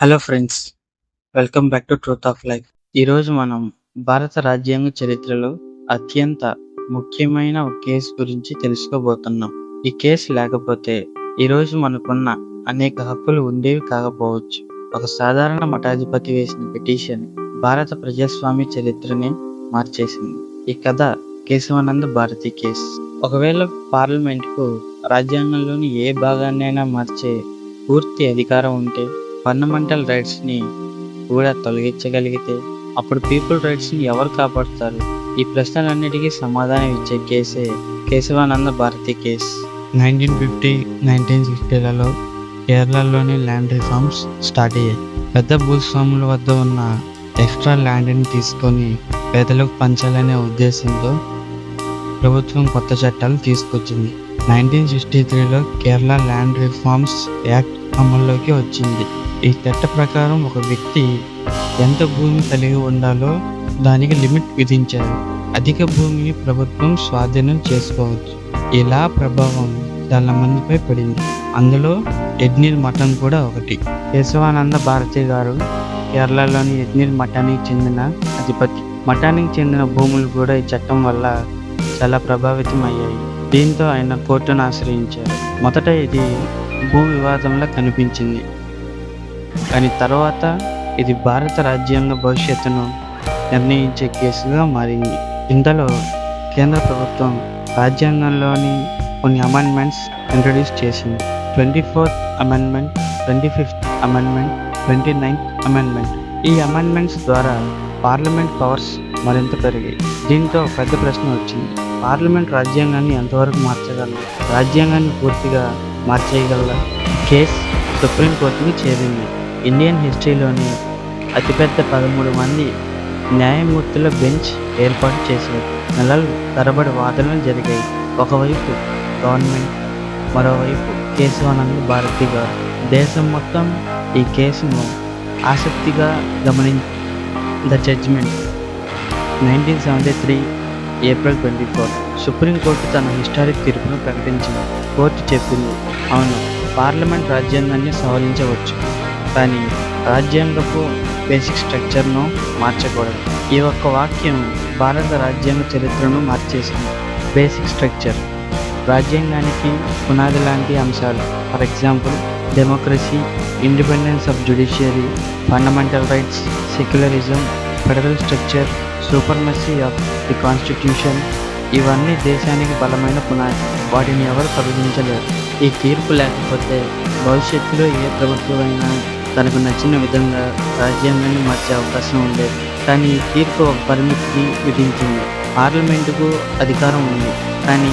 Hello friends, welcome back to truth of life. ఈరోజు మనం భారత రాజ్యాంగ చరిత్రలో అత్యంత ముఖ్యమైన ఒక కేసు గురించి తెలుసుకోబోతున్నాం. ఈ కేసు లేకపోతే ఈరోజు మనకున్న అనేక హక్కులు ఉండేవి కాకపోవచ్చు. ఒక సాధారణ మఠాధిపతి వేసిన పిటిషన్ భారత ప్రజాస్వామ్య చరిత్రని మార్చేసింది. ఈ కథ కేశవానంద భారతి కేసు. ఒకవేళ పార్లమెంట్కు రాజ్యాంగంలోని ఏ భాగాన్నైనా మార్చే పూర్తి అధికారం ఉంటే, ఫండమెంటల్ రైట్స్ని కూడా తొలగించగలిగితే, అప్పుడు పీపుల్ రైట్స్ని ఎవరు కాపాడుతారు? ఈ ప్రశ్నలన్నిటికీ సమాధానం ఇచ్చే కేసే కేశవానంద భారతి కేసు. 1950, 1960లలో కేరళలోని ల్యాండ్ రిఫార్మ్స్ స్టార్ట్ అయ్యాయి. పెద్ద భూస్వాముల వద్ద ఉన్న ఎక్స్ట్రా ల్యాండ్ని తీసుకొని పేదలకు పంచాలనే ఉద్దేశంతో ప్రభుత్వం కొత్త చట్టాలు తీసుకొచ్చింది. 1963లో కేరళ ల్యాండ్ రిఫార్మ్స్ యాక్ట్ అమల్లోకి వచ్చింది. ఈ చట్ట ప్రకారం ఒక వ్యక్తి ఎంత భూమి కలిగి ఉండాలో దానికి లిమిట్ విధించారు. అధిక భూమిని ప్రభుత్వం స్వాధీనం చేసుకోవచ్చు. ఇలా ప్రభావం చాలా మందిపై పడింది. అందులో యజ్ఞీర్ మఠం కూడా ఒకటి. కేశవానంద భారతి గారు కేరళలోని యజ్ఞీర్ మఠానికి చెందిన అధిపతి. మఠానికి చెందిన భూములు కూడా ఈ చట్టం వల్ల చాలా ప్రభావితం అయ్యాయి. దీంతో ఆయన కోర్టును ఆశ్రయించారు. మొదట ఇది భూ వివాదంలా కనిపించింది, కానీ తర్వాత ఇది భారత రాజ్యాంగ భవిష్యత్తును నిర్ణయించే కేసుగా మారింది. ఇందులో కేంద్ర ప్రభుత్వం రాజ్యాంగంలోని కొన్ని అమెండ్మెంట్స్ ఇంట్రడ్యూస్ చేసింది. 24th amendment, 25th amendment, 29th amendment. ఈ అమెండ్మెంట్స్ ద్వారా పార్లమెంట్ పవర్స్ మరింత పెరిగాయి. దీంతో పెద్ద ప్రశ్న వచ్చింది: పార్లమెంట్ రాజ్యాంగాన్ని ఎంతవరకు మార్చగలరు? రాజ్యాంగాన్ని పూర్తిగా మార్చేయగలరా? కేసు సుప్రీంకోర్టుకి చేరింది. ఇండియన్ హిస్టరీలోని అతిపెద్ద 13 మంది న్యాయమూర్తుల బెంచ్ ఏర్పాటు చేశారు. నెలలు తరబడి వాదనలు జరిగాయి. ఒకవైపు గవర్నమెంట్, మరోవైపు కేశవానంద భారతి గారు. దేశం మొత్తం ఈ కేసును ఆసక్తిగా గమనించింది. The judgement 1973 April 24. సుప్రీంకోర్టు తన హిస్టారిక్ తీర్పును ప్రకటించింది. కోర్టు చెప్పింది, అవును, పార్లమెంట్ రాజ్యాంగాన్ని సవరించవచ్చు, కానీ రాజ్యాంగపు బేసిక్ స్ట్రక్చర్ను మార్చకూడదు. ఈ ఒక్క వాక్యం భారత రాజ్యాంగ చరిత్రను మార్చేసింది. బేసిక్ స్ట్రక్చర్ రాజ్యాంగానికి పునాది లాంటి అంశాలు. For example, democracy, independence of judiciary, fundamental rights, secularism, federal structure, supremacy of the constitution. ఇవన్నీ దేశానికి బలమైన పునాది. వాటిని ఎవరు తొలగించలేరు. ఈ తీర్పు లేకపోతే భవిష్యత్తులో ఏ ప్రభుత్వమైనా తనకు నచ్చిన విధంగా రాజ్యాంగాన్ని మార్చే అవకాశం ఉండేది. కానీ ఈ తీర్పు ఒక పరిమితిని విధించింది. పార్లమెంటుకు అధికారం ఉంది, కానీ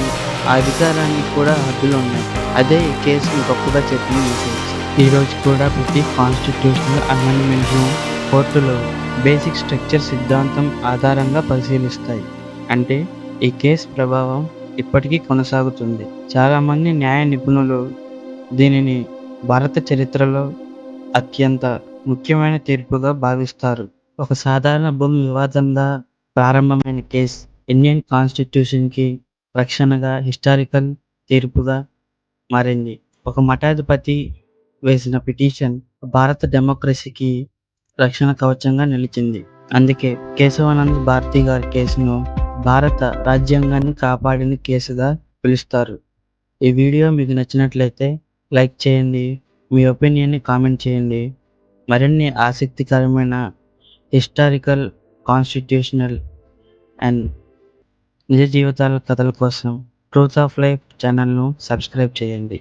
ఆ అధికారానికి కూడా హద్దులు ఉన్నాయి. అదే ఈ కేసును గొప్పగా చెప్పిన విషయం. ఈరోజు కూడా ప్రతి కాన్స్టిట్యూషనల్ అమెండ్మెంట్ను కోర్టులో బేసిక్ స్ట్రక్చర్ సిద్ధాంతం ఆధారంగా పరిశీలిస్తాయి. అంటే ఈ కేసు ప్రభావం ఇప్పటికీ కొనసాగుతుంది. చాలామంది న్యాయ నిపుణులు దీనిని భారత చరిత్రలో అత్యంత ముఖ్యమైన తీర్పుగా భావిస్తారు. ఒక సాధారణ భూమి వివాదంగా ప్రారంభమైన కేసు ఇండియన్ కాన్స్టిట్యూషన్కి రక్షణగా, హిస్టారికల్ తీర్పుగా మారింది. ఒక మఠాధిపతి వేసిన పిటిషన్ భారత డెమోక్రసీకి రక్షణ కవచంగా నిలిచింది. అందుకే కేశవానంద భారతి గారి కేసును భారత రాజ్యాంగాన్ని కాపాడిన కేసుగా పిలుస్తారు. ఈ వీడియో మీకు నచ్చినట్లయితే లైక్ చేయండి, మీ ఒపీనియన్ని కామెంట్ చేయండి. మరిన్ని ఆసక్తికరమైన హిస్టారికల్, కాన్స్టిట్యూషనల్ అండ్ నిజ జీవితాల కథల కోసం ట్రూత్ ఆఫ్ లైఫ్ ఛానల్ను సబ్స్క్రైబ్ చేయండి.